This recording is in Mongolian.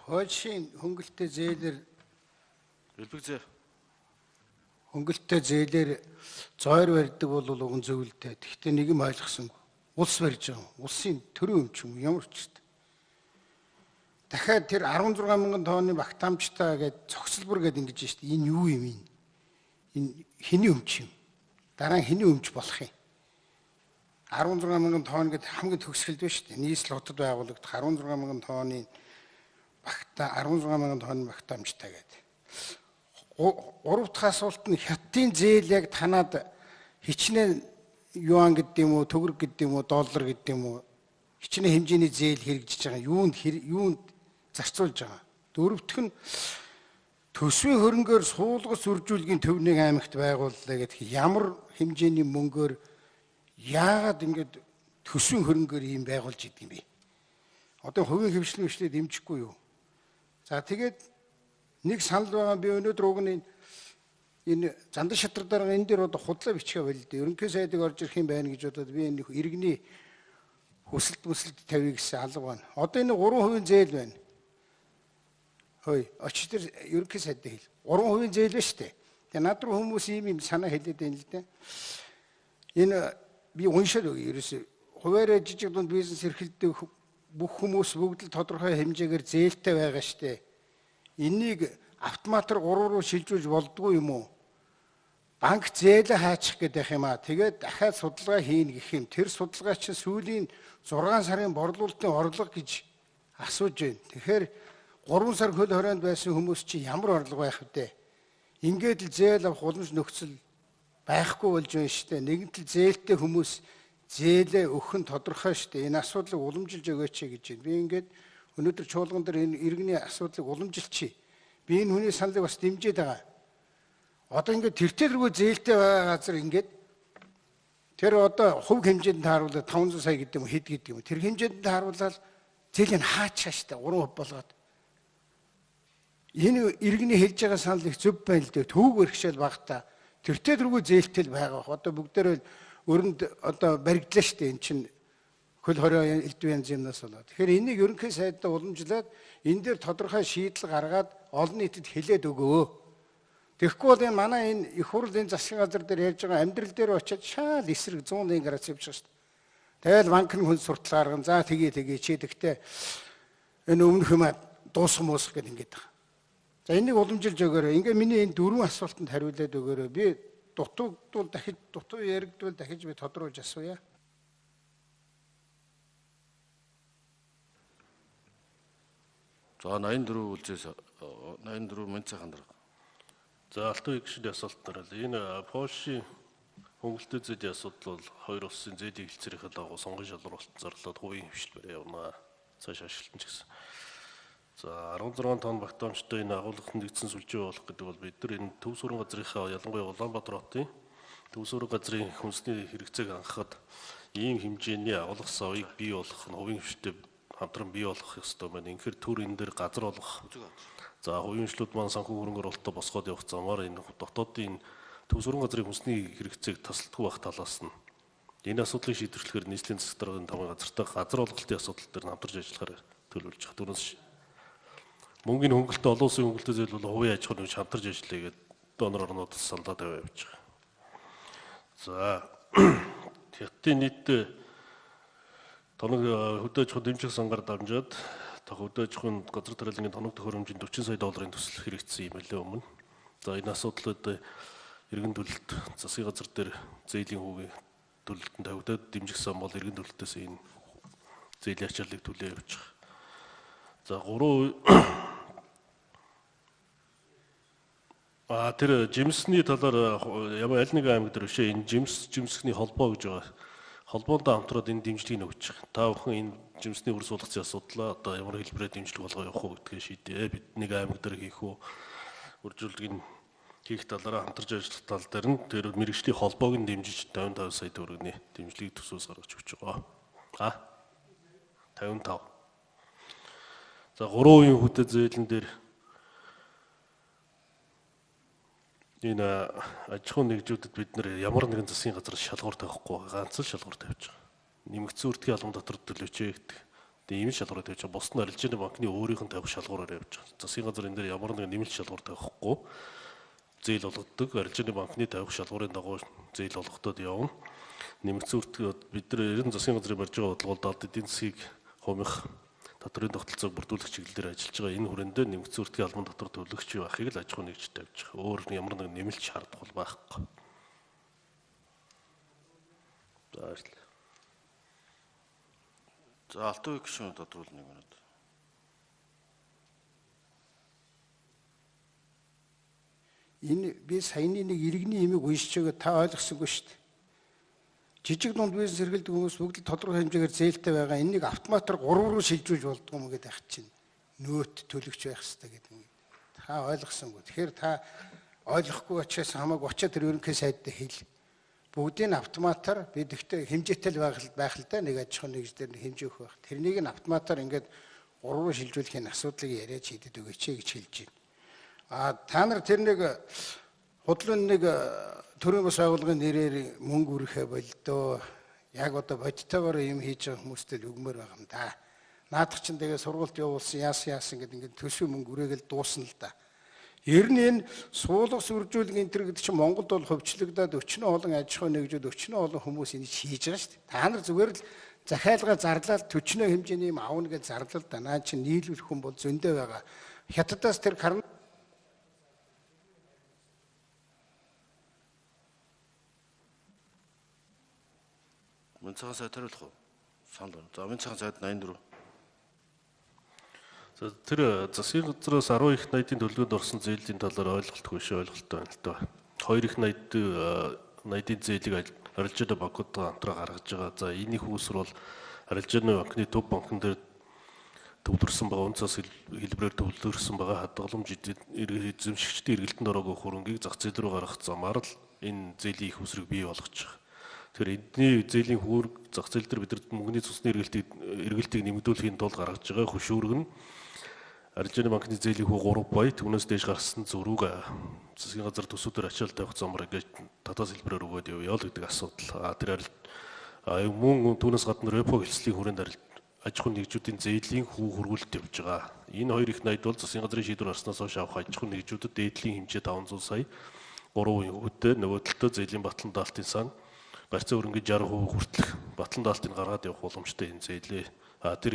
Польшийн хөнгөлтэй зээлэр Элбэгзээ. хөнгөлтэй зээлэр зойр барьдаг бол уган зөвлөлтэй. Гэхдээ нэг юм ойлгосонгүй. Улс барьж байгаа. Улсын төрийн өмч юм ямар ч юм. Дахиад тэр 16 мянган тонны багтаамжтай гээд цогцлбор гээд ингэж штэ. Энэ юу юм ийм? Энэ хэний өмч юм? Дараа нь хэний өмч болох юм? 16 мянган тонн гээд хамгийн төгсгөлд байна штэ. Нийслэл хотод байгуулагдах 16 мянган тонны 16 мянган тонны багтаамжтай гэдэг. Гурав дахь асуулт нь хятадын зээл яг танаад хичнээн юан гэдэг юм уу, төгрөг гэдэг юм уу, доллар гэдэг юм уу хичнээн хэмжээний зээл хэрэгжиж байгаа. Юунд зарцуулж байгаа. Дөрөвдөх нь төсвийн хөрөнгөөр суулгас үржүүлгийн төвнийг аймагт байгууллаа гэдэг. Ямар хэмжээний мөнгөөр яагаад ингэж төсвийн хөрөнгөөр ийм байгуулж идэв юм бэ? Одоо хувийн хөвшлэн хвшлээ дэмжихгүй юу? За тэгээд нэг санал байгаа би өнөөдөр уг нь энэ зандан шатрал дараа энэ дээр одоо худлаа бичгээ болдог. Ерөнхий сайдыг орж ирэх юм байна гэж бодоод би энэ иргэний хүсэлт тавья гэсэн алга байна. Одоо энэ 3% зээл байна. Хөөе, очиж тэр ерөнхий сайдыг хэл. 3% зээл ба штэ. Тэгээ над руу хүмүүс ийм санаа хэлээд байна л да. Энэ би уншаад өгье. Ерөөсөө хуваарь жижиг дунд бизнес эрхэлдэг бүх хүмүүс бүгд л тодорхой хэмжээгээр зээлтэй байгаа штэ. Энийг автоматар 3 руу шилжүүлж болдгоо юм уу? Банк зээлээ хаачих гэдэг юм аа. Тэгээд дахиад судалгаа хийн гэх юм. Тэр судалгаа чинь сүүлийн 6 сарын борлуулалтын орлого гэж асууж байна. Тэгэхээр 3 сар хөл хорионд байсан хүмүүс чинь ямар орлого байх вэ? Ингээд л зээл авах уламж нөхцөл байхгүй болж байна штэ. Нэгэнт л зээлтэй хүмүүс зээлээ өгөх нь тодорхой штэ. Энэ асуудлыг уламжилж өгөөч гэж байна. Би ингээд өнөөдөр чуулган дээр энэ иргэний асуудлыг уламжилчих. Би энэ хүний саналыг бас дэмжиж байгаа. Одоо ингээд тэртэлрүү зээлтэй байгаа газар ингээд тэр одоо хувь хэмжээнд тааруулаад 500 сая гэдэг юм хэд гэдэг юм. Тэр хэмжээнд тааруулаад зээлийг хаачаа штэ 3% болгоод. Энэ иргэний хэлж байгаа санал их зөв байна л дээ. Төвөг өргөшөл багтаа тэртэлрүү зээлтэй байгаа. Одоо бүгдээрээ өрөнд одоо баригдлаа штэ эн чинь хөл хорийн элдв янз юмнаас болоод. Тэгэхээр энийг ерөнхий сайдаа уламжлаад энэ дээр тодорхой шийдэл гаргаад олон нийтэд хэлээд өгөө. Тэгэхгүй бол энэ манай энэ их хурлын засгийн газар дээр ярьж байгаа амьдрал дээр очиад шаал эсрэг 100 градус явж байгаа шүү дээ. Тэгэл банкны хүн суртал гарган за тгий чи тэгтээ энэ өмнөх юм дуусах муусах гэдэг ингэж байгаа. За энийг уламжилж өгөөрэй. Ингээ миний энэ 4 асуултанд хариулаад өгөөрэй. Би дутуу яригдвал дахиж би тодруулж асууя. За 84 үлзээс 84 мянга цайхан дараа. За алтан гişний асуулт дараа л энэ Польшийн хөнгөлтэй зээлийн асуудал бол хоёр улсын зээлийн хэлцээрийн дагуу сонгон шалралт зарлаад хувийн хвшлбэр явна. Цааш ажилтан ч гэсэн. За 16 тонн багтаамжтай энэ агуулгад нэгдсэн сүлжээ болох гэдэг бол бид нар энэ төв сүрэн газрынхаа ялангуяа Улаанбаатар хотын төв сүрэн газрын хүнсний хэрэгцээг анхахад ийм хэмжээний агуулга савыг бий болгох нь хувийн хвштэй хамтран бий болгох ёстой байна. Инхээр төр энэ дээр газар олгох. За хувийнчлүүд маань санхүү хөрөнгөөр олтоо босгоод явах замаар энэ дотоодын төв сүрэн газрын хүнсний хэрэгцээг тасалдахгүй байх талаас нь энэ асуудлыг шийдвэрлэхээр нийслэлийн засаг даргын тамгын газартай газар олголтын асуудал дээр хамтарч ажиллахаар төлөвлөж байгаа. Түүнээс мөнгөний хөнгөлтөд олон улсын хөнгөлтөд зээл бол хувийн аж ахуйн хамтарч ажиллая гэдэг донор орнуудаас саналаа тавиа явж байгаа. За хятадын нийт тоног хөдөө аж ахуйн дэмжих сангаар дамжаад хөдөө аж ахуйн газар тариалангийн тоног төхөөрөмжийн 40 сая долларын төсөл хэрэгжсэн юм лээ өмнө. За энэ асуудлууд иргэн төлөлт засгийн газар дээр зээлийн хүүгийн төлөлтөнд тавигдаад дэмжих сан бол иргэн төлөлтөөс энэ зээлийн ачааллыг түлээ явж байгаа. За 3 тэр жимсний талаар ямар аль нэг аймаг дээр бишээ энэ жимсний холбоо гэж байгаа. Холбоонд хамтраад энэ дэмжлэгийг өгч байгаа. Та бүхэн энэ жимсний үр суулгацын асуудлаа одоо ямар хэлбэрээр дэмжлэг болгоо явах уу гэдгийг шийдээ. Бид нэг аймаг дээр хийх үү? Үржүүлгийг хийх талаараа хамтарч ажиллах тал дээр нь тэр мэрэгжлийн холбоог нь дэмжиж 55 сая төгрөгийн дэмжлэгийг төсөөс гаргаж өгч байгаа. 55. За 3% хөдөө зээлэн дээр энэ аж ахуйн нэгжүүдэд бид нэр ямар нэгэн засгийн газар шалгуур тавихгүй ганц л шалгуур тавьж байгаа. Нэмэгдсэн үртгийн албан дотор төлөөч гэдэг. Тэгээ нэмэлт шалгуур тавьж байгаа. Бусд нь арилжааны банкны өөрийнх нь тавих шалгуураар явж байгаа. Засгийн газар энэ дээр ямар нэгэн нэмэлт шалгуур тавихгүй зээл олгодог. Арилжааны банкны тавих шалгуурын дагуу зээл олгогдоод явна. Нэмэгдсэн үртгийг бид нар ерөн засгийн газрын барьж байгаа бодлогод алд эдийн засгийг хумих татврын тогтолцоог бүрдүүлэх чиглэлээр ажиллаж байгаа. Энэ хүрээндээ нэмэгдсэн үртгийн албан татвар төлөгч байхыг л аж ахуй нэгж тавьж байгаа. Өөр ямар нэгэн нэмэлт шаардлагал байхгүй. За баярлалаа. За Алтан уугийн гишүүн тодруулна 1 минут. Энэ би саяны нэг иргэний имийг уншиж байгаа та ойлгосонгүй шүү дээ. Жижиг дунд бизнес эрхэлдэг хүмүүс бүгд л тодорхой хэмжээгээр зээлтэй байгаа. Энийг автоматар 3 руу шилжүүлж болдгоо юм гэдэг ах чинь. Нөөт төлөгч байх хэрэгтэй гэдэг юм. Та ойлгосонгүй. Тэгэхээр та ойлгохгүй учраас хамаагүй очиад тэр ерөнхий сайд дээр хэл. Бүгдийг нь автоматар бид ихтэй хэмжээтэй л байх л да нэг аж ахуйн нэгж дээр хэмжээх байх. Тэрнийг нь автоматар ингээд 3 руу шилжүүлэхийн асуудлыг яриад шийдэд өгөөч гэж хэлж байна. Та нар тэр нэг худлын нэг төрийн бас байгууллагын нэрээр мөнгө үрхэ болдоо. Яг одоо бодтойгоор юм хийж байгаа хүмүүстэй л өгмөр байгаа юм да. Наадах чинь тэгээ сургуульд явуулсан яасан гэдэг ингээд төсвийн мөнгө үрээгээл дуусна л да. Ер нь энэ суулгас үржүүлэх энэ төр гэдэг чинь Монголд бол хөвчлөгдөд өчнөө олон аж ахуй нэгжүүд өчнөө олон хүмүүс энийг хийж байгаа шүү дээ. Та нар зүгээр л захиалга зарлал төчнөө хэмжээний юм аавна гэж зарлал да. Наа чинь нийлүүлэх хүн бол зөндөө байгаа. Хятадаас тэр карн Мөнцгийн сайд хариулах уу? Санал байна. За Мөнцгийн сайд 84. За тэр засгийн газраас 10 их найдын төлөвлөгөөнд орсон зээлийн талаар ойлголтгүй шүү, ойлголттой байна л да. 2 их найдын зээлийг арилжааны банкудаа хамтран гаргаж байгаа. За энэний хүүсвэр бол арилжааны банкны төв банкн дээр төвлөрсөн байгаа үнцас хэлбэрээр төвлөрсөн байгаа хадгаламж эзэмшигчдийн эргэлтэнд ороогүй хөрөнгийг зах зээл рүү гаргах замаар л энэ зээлийн их усрыг бий болгож байгаа. Тэгэхээр эдний зээлийн хөрөг зах зээл дээр бид нар мөнгөний цусны эргэлтийг нэмэгдүүлэхийн тулд гаргаж байгаа хөшүүрэг нь арилжааны банкны зээлийн хүү 3 бая түүнээс дээш гарсан зөрүүг засгийн газар төсвөдөр ачаал тавих замаар ингээд татаас хэлбэрээр өгөөд явъя л гэдэг асуудал. Тэр мөн түүнээс гадна репо хэлцлийн хүрээнд аж ахуйн нэгжүүдийн зээлийн хүү хөргөлт явж байгаа. Энэ 2 их найд бол засгийн газрын шийдвэр гарснаас хойш авах аж ахуйн нэгжүүдэд дээдлийн хэмжээ 500 сая 3% хүүтэй нөгөө талдаа зээлийн батлан даалтын сан гарцаа хөрөнгө 60% хүртэлх батлан даалтыг гаргаад явах боломжтой энэ зээлээ. Тэр